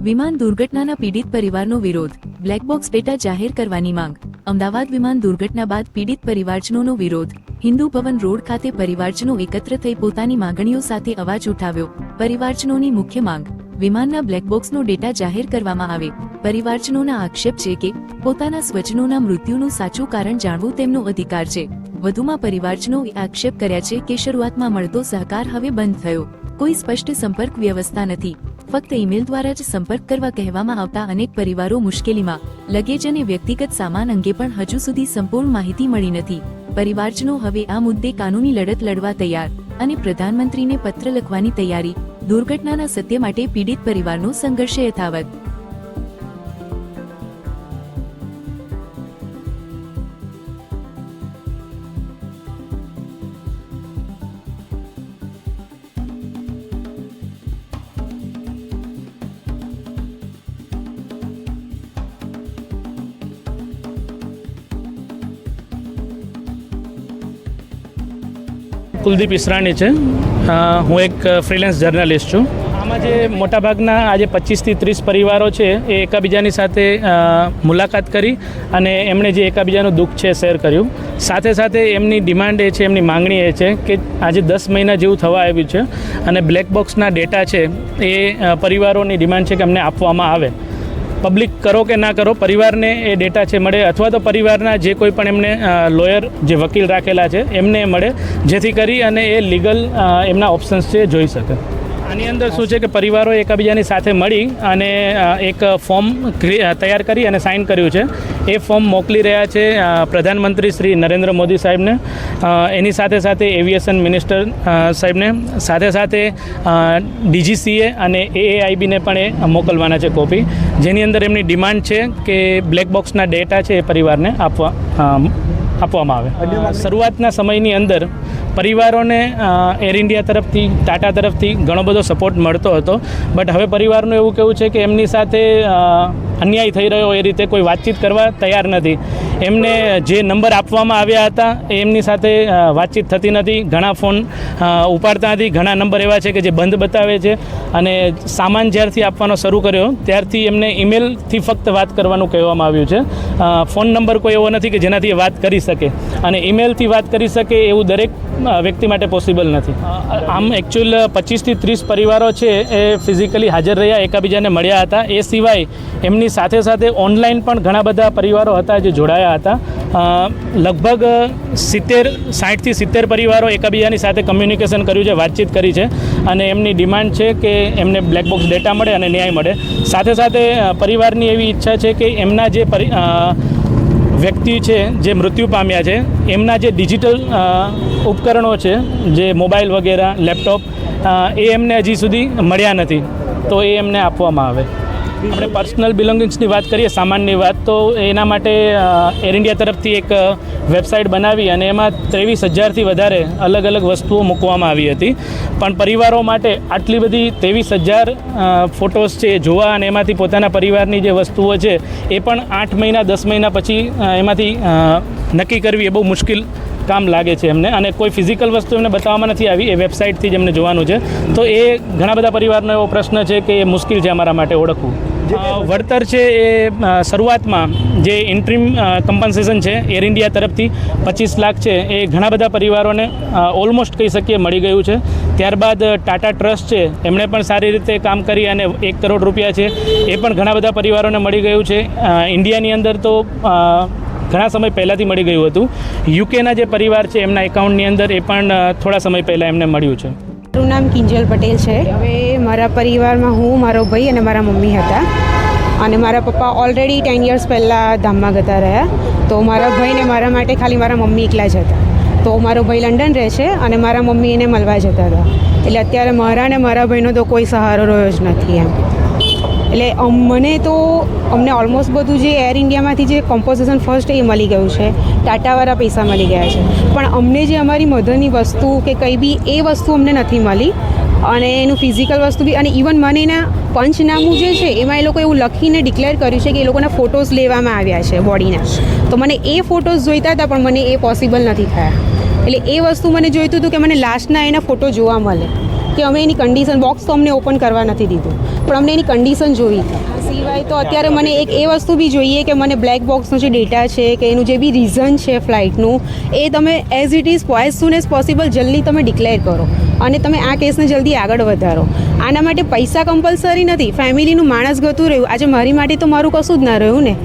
વિમાન દુર્ઘટનાના પીડિત પરિવારનો વિરોધ, બ્લેક બોક્સ ડેટા જાહેર કરવાની માંગ. અમદાવાદ વિમાન દુર્ઘટના બાદ પીડિત પરિવારજનોનો વિરોધ. હિન્દુ ભવન રોડ ખાતે પરિવારજનો એકત્ર થઈ પોતાની માંગણીઓ સાથે અવાજ ઉઠાવ્યો. પરિવારજનોની મુખ્ય માંગ, વિમાનના બ્લેક બોક્સનો ડેટા જાહેર કરવામાં આવે. પરિવારજનોના આક્ષેપ છે કે પોતાના સ્વજનોના મૃત્યુનું સાચું કારણ જાણવું તેમનો અધિકાર છે. વધુમાં પરિવારજનોએ આક્ષેપ કર્યા છે કે શરૂઆતમાં મળતો સહકાર હવે બંધ થયો. કોઈ સ્પષ્ટ સંપર્ક વ્યવસ્થા નથી. ફક્ત ઈમેલ દ્વારા જ સંપર્ક કરવા કહેવામાં આવતા અનેક પરિવારો મુશ્કેલીમાં. લગેજ અને વ્યક્તિગત સામાન અંગે પણ હજુ સુધી સંપૂર્ણ માહિતી મળી નથી. પરિવારજનો હવે આ મુદ્દે કાનૂની લડત લડવા તૈયાર અને પ્રધાનમંત્રીને પત્ર લખવાની તૈયારી. દુર્ઘટનાના સત્ય માટે પીડિત પરિવારનો સંઘર્ષ યથાવત. કુલદીપ ઈસરાણી છે. હું એક ફ્રીલેન્સ જર્નલિસ્ટ છું. આમાં જે મોટાભાગના આજે 25થી 30 પરિવારો છે એ એકાબીજાની સાથે મુલાકાત કરી અને એમણે જે એકાબીજાનું દુઃખ છે શેર કર્યું. સાથે સાથે એમની ડિમાન્ડ એ છે, એમની માંગણી એ છે કે આજે 10 મહિના જેવું થવા આવ્યું છે અને બ્લેક બોક્સના ડેટા છે એ પરિવારોની ડિમાન્ડ છે કે અમને આપવામાં આવે. પબ્લિક કરો કે ના કરો, પરિવારને એ ડેટા છે મળે, અથવા તો પરિવારના જે કોઈ પણ એમને લોયર જે વકીલ રાખેલા છે એમને મળે, જેથી કરી અને એ લીગલ એમના ઓપ્શન્સ છે જોઈ શકે. આની અંદર શું છે કે પરિવારો એકબીજાની સાથે મળી અને એક ફોર્મ તૈયાર કરી અને સાઇન કર્યું છે. એ ફોર્મ મોકલી રહ્યા છે પ્રધાનમંત્રી શ્રી નરેન્દ્ર મોદી સાહેબને, એની સાથે સાથે એવિએશન મિનિસ્ટર સાહેબને, સાથે સાથે DGCA અને AAIBને પણ એ મોકલવાના છે કોપી, જેની અંદર એમની ડિમાન્ડ છે કે બ્લેક બોક્સના ડેટા છે એ પરિવારને આપવામાં આવે. શરૂઆતના સમયની અંદર પરિવારોને એર ઇન્ડિયા તરફથી, ટાટા તરફથી ઘણો બધો સપોર્ટ મળતો હતો. બટ હવે પરિવારનું એવું કહેવું છે કે એમની સાથે અન્યાય થઈ રહ્યો એ રીતે કોઈ વાતચીત કરવા તૈયાર નથી. એમને જે નંબર આપવામાં આવ્યા હતા એ એમની સાથે વાતચીત થતી નથી. ઘણા ફોન ઉપાડતા નથી. ઘણા નંબર એવા છે કે જે બંધ બતાવે છે. અને સામાન જ્યારથી આપવાનો શરૂ કર્યો ત્યારથી એમને ઈમેલથી ફક્ત વાત કરવાનું કહેવામાં આવ્યું છે. ફોન નંબર કોઈ એવો નથી કે જેનાથી એ વાત કરી શકે, અને ઈમેલથી વાત કરી શકે એવું દરેક વ્યક્તિ માટે પોસિબલ નથી. આમ એકચ્યુઅલ 25થી 30 પરિવારો છે એ ફિઝિકલી હાજર રહ્યા, એકબીજાને મળ્યા હતા. એ સિવાય એમની સાથે સાથે ઓનલાઈન પણ ઘણા બધા પરિવારો હતા જે જોડાયા હતા. લગભગ 60થી 70 પરિવારો એકબીજાની સાથે કમ્યુનિકેશન કર્યું છે, વાતચીત કરી છે, અને એમની ડિમાન્ડ છે કે એમને બ્લેક બોક્સ ડેટા મળે અને ન્યાય મળે. સાથે સાથે પરિવારની એવી ઈચ્છા છે કે એમના જે વ્યક્તિ છે જે મૃત્યુ પામ્યા છે એમના જે ડિજિટલ ઉપકરણો છે, જે મોબાઈલ વગેરે, લેપટોપ, એ એમને હજી સુધી મળ્યા નથી, તો એ એમને આપવામાં આવે. આપણે પર્સનલ બિલોંગિંગ્સની વાત કરીએ, સામાનની વાત, તો એના માટે એર ઇન્ડિયા તરફથી એક વેબસાઇટ બનાવી અને એમાં 23,000થી વધારે અલગ અલગ વસ્તુઓ મૂકવામાં આવી હતી. પણ પરિવારો માટે આટલી બધી 23,000 ફોટોસ છે એ જોવા અને એમાંથી પોતાના પરિવારની જે વસ્તુઓ છે એ પણ 8 મહિના 10 મહિના પછી એમાંથી નક્કી કરવી એ બહુ મુશ્કેલ કામ લાગે છે એમને. અને કોઈ ફિઝિકલ વસ્તુ એમને બતાવવામાં નથી આવી, એ વેબસાઇટથી જ એમને જોવાનું છે. તો એ ઘણા બધા પરિવારનો એવો પ્રશ્ન છે કે એ મુશ્કેલ છે અમારા માટે ઓળખવું. વળતર છે એ શરૂઆતમાં જે ઇન્ટ્રીમ કમ્પન્સેશન છે એર ઇન્ડિયા તરફથી 25 લાખ છે એ ઘણા બધા પરિવારોને ઓલમોસ્ટ કહી શકીએ મળી ગયું છે. ત્યારબાદ ટાટા ટ્રસ્ટ છે એમણે પણ સારી રીતે કામ કરી અને 1 કરોડ રૂપિયા છે એ પણ ઘણા બધા પરિવારોને મળી ગયું છે. ઇન્ડિયાની અંદર તો ઘણા સમય પહેલાંથી મળી ગયું હતું. યુકેના જે પરિવાર છે એમના એકાઉન્ટની અંદર એ પણ થોડા સમય પહેલાં એમને મળ્યું છે. મારું નામ કિંજલ પટેલ છે. હવે મારા પરિવારમાં હું, મારો ભાઈ અને મારા મમ્મી હતા, અને મારા પપ્પા ઓલરેડી 10 યર્સ પહેલાં ધામમાં જતા રહ્યા. તો મારા ભાઈને મારા માટે ખાલી મારા મમ્મી એકલા જ હતા. તો મારો ભાઈ લંડન રહે છે અને મારા મમ્મી એને મળવા જતા હતા. એટલે અત્યારે મારા અને મારા ભાઈનો તો કોઈ સહારો રહ્યો જ નથી એમ. એટલે અમને ઓલમોસ્ટ બધું જે એર ઇન્ડિયામાંથી જે કોમ્પોઝિશન ફર્સ્ટ એ મળી ગયું છે, ટાટાવાળા પૈસા મળી ગયા છે, પણ અમને જે અમારી મધરની વસ્તુ કે કંઈ બી એ વસ્તુ અમને નથી મળી. અને એનું ફિઝિકલ વસ્તુ બી, અને ઇવન મને એના પંચનામું જે છે એમાં એ લોકો એવું લખીને ડિક્લેર કર્યું છે કે એ લોકોના ફોટોઝ લેવામાં આવ્યા છે બોડીના. તો મને એ ફોટોઝ જોઈતા હતા પણ મને એ પોસિબલ નથી થયા. એટલે એ વસ્તુ મને જોઈતું હતું કે મને લાસ્ટના એના ફોટો જોવા મળે. કે અમે એની કન્ડિશન બોક્સ તો અમને ઓપન કરવા નથી દીધું, પણ અમને એની કન્ડિશન જોઈ હતી. સિવાય તો અત્યારે મને એક એ વસ્તુ બી જોઈએ કે મને બ્લેક બોક્સનો જે ડેટા છે કે એનું જે બી રીઝન છે ફ્લાઇટનું, એ તમે as it is as soon as possible જલ્દી તમે ડિક્લેર કરો અને તમે આ કેસને જલ્દી આગળ વધારો. આના માટે પૈસા કમ્પલસરી નથી, ફેમિલીનું માણસ ગતું રહ્યું. આજે મારી માટે તો મારું કશું જ ના રહ્યું ને.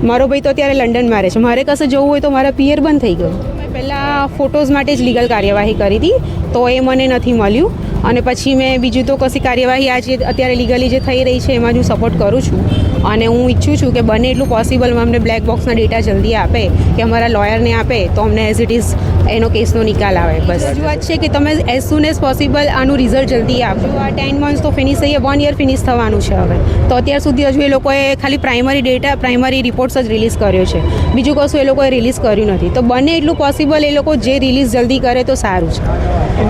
મારો ભાઈ તો અત્યારે લંડનમાં રહે છે, મારે કશે જવું હોય તો મારા પિયર બંધ થઈ ગયું. મેં પહેલાં ફોટોઝ માટે જ લીગલ કાર્યવાહી કરી હતી, તો એ મને નથી મળ્યું. અને પછી મેં બીજું તો કશી કાર્યવાહી આજે અત્યારે લીગલી જે થઈ રહી છે એમાં જ હું સપોર્ટ કરું છું. અને હું ઈચ્છું છું કે બને એટલું પોસિબલ અમને બ્લેક બોક્સના ડેટા જલ્દી આપે કે અમારા લોયરને આપે તો અમને એઝ ઇટ ઇઝ એનો કેસનો નિકાલ આવે. બસ રજૂઆત છે કે તમે એઝ સૂન એઝ પોસિબલ આનું રિઝલ્ટ જલ્દી આપો. આ 10 મંથ્સ તો ફિનિશ થઈએ, 1 યર ફિનિશ થવાનું છે હવે. તો અત્યાર સુધી હજુ એ લોકોએ ખાલી પ્રાઇમરી રિપોર્ટ્સ જ રિલીઝ કર્યો છે, બીજું કશું એ લોકોએ રિલીઝ કર્યું નથી. તો બને એટલું પોસિબલ એ લોકો જે રિલીઝ જલ્દી કરે તો સારું છે.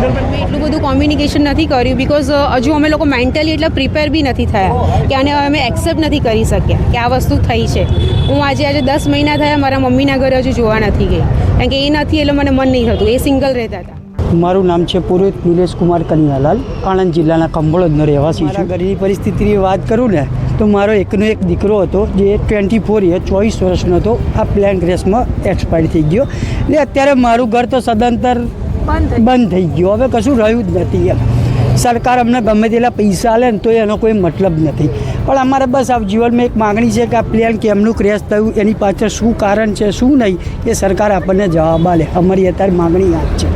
મેં એટલું બધું કોમ્યુનિકેશન નથી કર્યું બિકોઝ હજુ અમે લોકો મેન્ટલી એટલા પ્રિપેર બી નથી થયા કે આને અમે એક્સેપ્ટ નથી કરી શક્યા કે આ વસ્તુ થઈ છે. હું આજે 10 મહિના થયા મારા મમ્મીના ઘરે હજુ જોવા નથી ગઈ, કારણ કે એ નથી એટલે મને મન નહીં થતું. એ સિંગલ રહેતા હતા. મારું નામ છે પુરોહિત નિલેશ કુમાર કનૈયાલાલ, આણંદ જિલ્લાના કંભોળજનો રહેવાસી છું. ઘરની પરિસ્થિતિની વાત કરું ને તો મારો એકનો એક દીકરો હતો જે 24 યર 24 વર્ષનો હતો. આ પ્લેન ક્રેશમાં એક્સપાયર થઈ ગયો. એટલે અત્યારે મારું ઘર તો સદંતર બંધ થઈ ગયું, હવે કશું રહ્યું જ નથી. એમ સરકાર અમને ગમે તેટલા પૈસા આલે ને તો એનો કોઈ મતલબ નથી. પણ અમારે બસ આ જીવનમાં એક માગણી છે કે આ પ્લેન કેમનું ક્રેશ થયું, એની પાછળ શું કારણ છે શું નહીં, એ સરકાર આપણને જવાબ આલે. અમારી અત્યારે માગણી આ જ છે.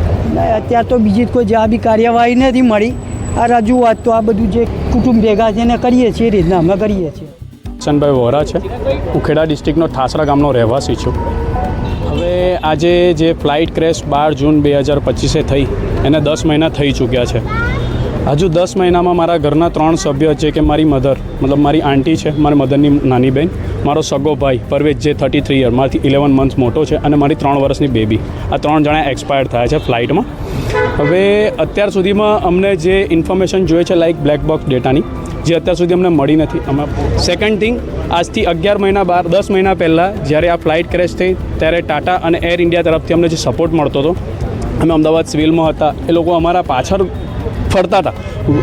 અત્યારે તો બીજી કોઈ જવાબી કાર્યવાહી નથી મળી. આ રજૂઆત તો આ બધું જે કુટુંબ ભેગા છે એને કરીએ છીએ, એ રીતના અમે કરીએ છીએ. કિશનભાઈ વોરા છે, હું ખેડા ડિસ્ટ્રિક્ટનો ઠાસરા ગામનો રહેવાસી છું. હવે આજે જે ફ્લાઇટ ક્રેશ 12 જૂન 2025 થઈ એને 10 મહિના થઈ ચૂક્યા છે. હજુ 10 મહિનામાં મારા ઘરના 3 સભ્ય છે કે મારી મધર મતલબ મારી આંટી છે, મારી મધરની નાની બહેન, મારો સગો ભાઈ પરવેજ જે 33 યર મારાથી 11 મંથ મોટો છે, અને મારી 3 વર્ષની બેબી. આ 3 જણા એક્સપાયર થયા છે ફ્લાઇટમાં. હવે અત્યાર સુધીમાં અમને જે ઇન્ફોર્મેશન જોઈએ છે લાઇક બ્લેક બોક્સ ડેટાની, જે અત્યાર સુધી અમને મળી નથી. અમે સેકન્ડ થિંગ, આજથી 11 મહિના 10 મહિના પહેલાં જ્યારે આ ફ્લાઇટ ક્રેશ થઈ ત્યારે ટાટા અને એર ઇન્ડિયા તરફથી અમને જે સપોર્ટ મળતો હતો, અમે અમદાવાદ સિવિલમાં હતા, એ લોકો અમારા પાછળ ફરતા હતા.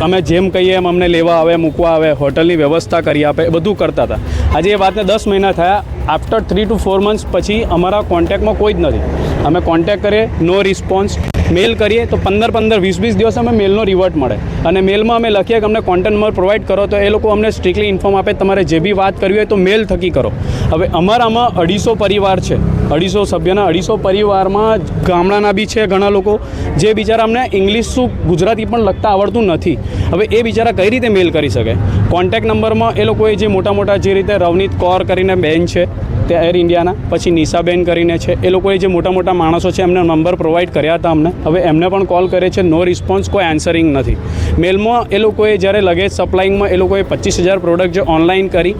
અમે જેમ કહીએ એમ અમને લેવા આવે, મૂકવા આવે, હોટલની વ્યવસ્થા કરી આપે, એ બધું કરતા હતા. આજે એ વાતને 10 મહિના થયા. આફ્ટર 3 to 4 મંથ્સ પછી અમારા કોન્ટેક્ટમાં કોઈ જ નથી. અમે કોન્ટેક્ટ કરીએ, નો રિસ્પોન્સ. મેલ કરીએ તો 15 20 દિવસ અમે મેલનો રિવર્ટ મળે, અને મેલમાં અમે લખીએ કે અમને કોન્ટેક્ટ નંબર પ્રોવાઈડ કરો, તો એ લોકો અમને સ્ટ્રિક્ટલી ઇન્ફોર્મ આપે તમારે જે બી વાત કરવી હોય તો મેલ થકી કરો. હવે અમારામાં 250 પરિવાર છે, 250 સભ્યના 250 પરિવારમાં ગામડાના બી છે ઘણા લોકો જે બિચારા અમને ઇંગ્લિશ શું ગુજરાતી પણ લખતા આવડતું નથી. હવે એ બિચારા કઈ રીતે મેલ કરી શકે? કોન્ટેક્ટ નંબરમાં એ લોકોએ જે મોટા જે રીતે રવનીત કૌર કરીને બેન છે તે એર ઇન્ડિયાના, પછી નિશાબેન કરીને છે, એ લોકોએ જે મોટા માણસો છે એમને નંબર પ્રોવાઈડ કર્યા હતા અમને. હવે એમને પણ કોલ કરે છે, નો રિસ્પોન્સ, કોઈ આન્સરિંગ નથી. મેલમાં એ લોકોએ જ્યારે લગેજ સપ્લાઇંગમાં એ લોકોએ 25,000 પ્રોડક્ટ જે ઓનલાઈન કરી,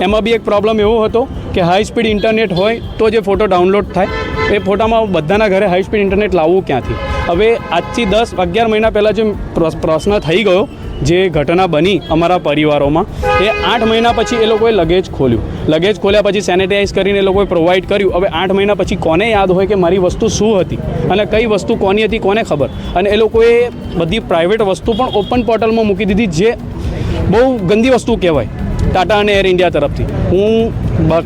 એમાં બી એક પ્રોબ્લેમ એવો હતો કે હાઈ સ્પીડ ઇન્ટરનેટ હોય તો જે ફોટો ડાઉનલોડ થાય, એ ફોટામાં બધાના ઘરે હાઈ સ્પીડ ઇન્ટરનેટ લાવવું ક્યાંથી? હવે આજથી 10-11 મહિના પહેલાં જે પ્રશ્ન થઈ ગયો, જે ઘટના બની અમારા પરિવારોમાં, એ 8 મહિના પછી એ લોકોએ લગેજ ખોલ્યું. લગેજ ખોલ્યા પછી સેનેટાઈઝ કરીને એ લોકોએ પ્રોવાઈડ કર્યું. હવે 8 મહિના પછી કોને યાદ હોય કે મારી વસ્તુ શું હતી અને કઈ વસ્તુ કોની હતી કોને ખબર? અને એ લોકોએ બધી પ્રાઇવેટ વસ્તુ પણ ઓપન પોર્ટલમાં મૂકી દીધી, જે બહુ ગંદી વસ્તુ કહેવાય ટાટા અને એર ઇન્ડિયા તરફથી. હું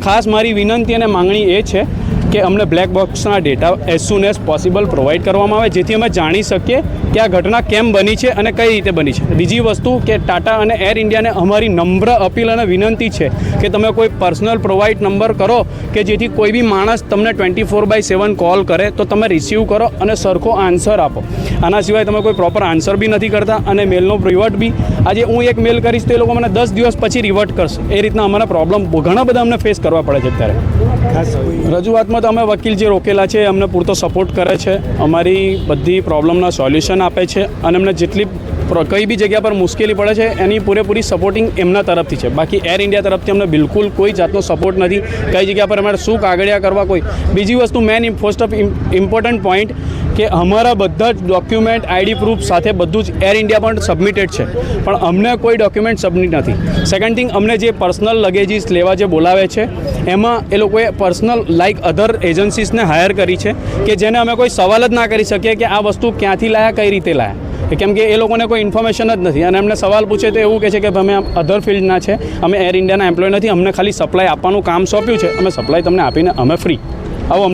ખાસ મારી વિનંતી અને માંગણી એ છે કે અમને બ્લેક બોક્સના data as soon as possible provide કરવામાં આવે, જેથી અમે જાણી શકીએ કે આ ઘટના કેમ બની છે અને કઈ રીતે બની છે. બીજી વસ્તુ કે ટાટા અને એર ઇન્ડિયાને અમારી નમ્ર અપીલ અને વિનંતી છે કે તમે કોઈ પર્સનલ પ્રોવાઈડ નંબર કરો કે જેથી કોઈ બી માણસ તમને 24/7 કોલ કરે તો તમે રિસીવ કરો અને સરખો આન્સર આપો. આના સિવાય તમે કોઈ પ્રોપર આન્સર બી નથી કરતા, અને મેલનો રિવર્ટ બી આજે હું એક મેલ કરીશ તો એ લોકો મને 10 દિવસ પછી રિવર્ટ કરશે. એ રીતના અમારા પ્રોબ્લેમ ઘણા બધા અમને ફેસ કરવા પડે છે અત્યારે. રજૂઆતમાં તો અમે વકીલ જે રોકેલા છે અમને પૂરતો સપોર્ટ કરે છે, અમારી બધી પ્રોબ્લેમના સોલ્યુશન આપે છે, અને અમને જેટલી કઈ બી જગ્યા પર મુશ્કેલી પડે છે એની પૂરેપૂરી સપોર્ટિંગ એમના તરફથી છે. બાકી એર ઇન્ડિયા તરફથી અમને બિલકુલ કોઈ જાતનો સપોર્ટ નથી. કઈ જગ્યા પર અમારે શું કાગળિયા કરવા કોઈ. બીજી વસ્તુ main first of important point કે અમારા બધા જ ડોક્યુમેન્ટ આઈડી પ્રૂફ સાથે બધું જ એર ઇન્ડિયા પણ સબમિટેડ છે, પણ અમને કોઈ ડોક્યુમેન્ટ સબમિટ નથી. સેકન્ડ થિંગ, અમને જે પર્સનલ લગેજીસ લેવા જે બોલાવે છે એમાં એ લોકોએ પર્સનલ લાઇક અધર એજન્સીસને હાયર કરી છે કે જેને અમે કોઈ સવાલ જ ના કરી શકીએ કે આ વસ્તુ ક્યાંથી લાયા, કઈ રીતે લાયા. કેમ કે એ લોકોને કોઈ ઇન્ફોર્મેશન જ નથી અને એમને સવાલ પૂછે તો એવું કહે છે કે અમે અધર ફિલ્ડના છે, અમે એર ઇન્ડિયાના એમ્પ્લોય નથી, અમને ખાલી સપ્લાય આપવાનું કામ સોંપ્યું છે, અમે સપ્લાય તમને આપીને અમે ફ્રી. આવું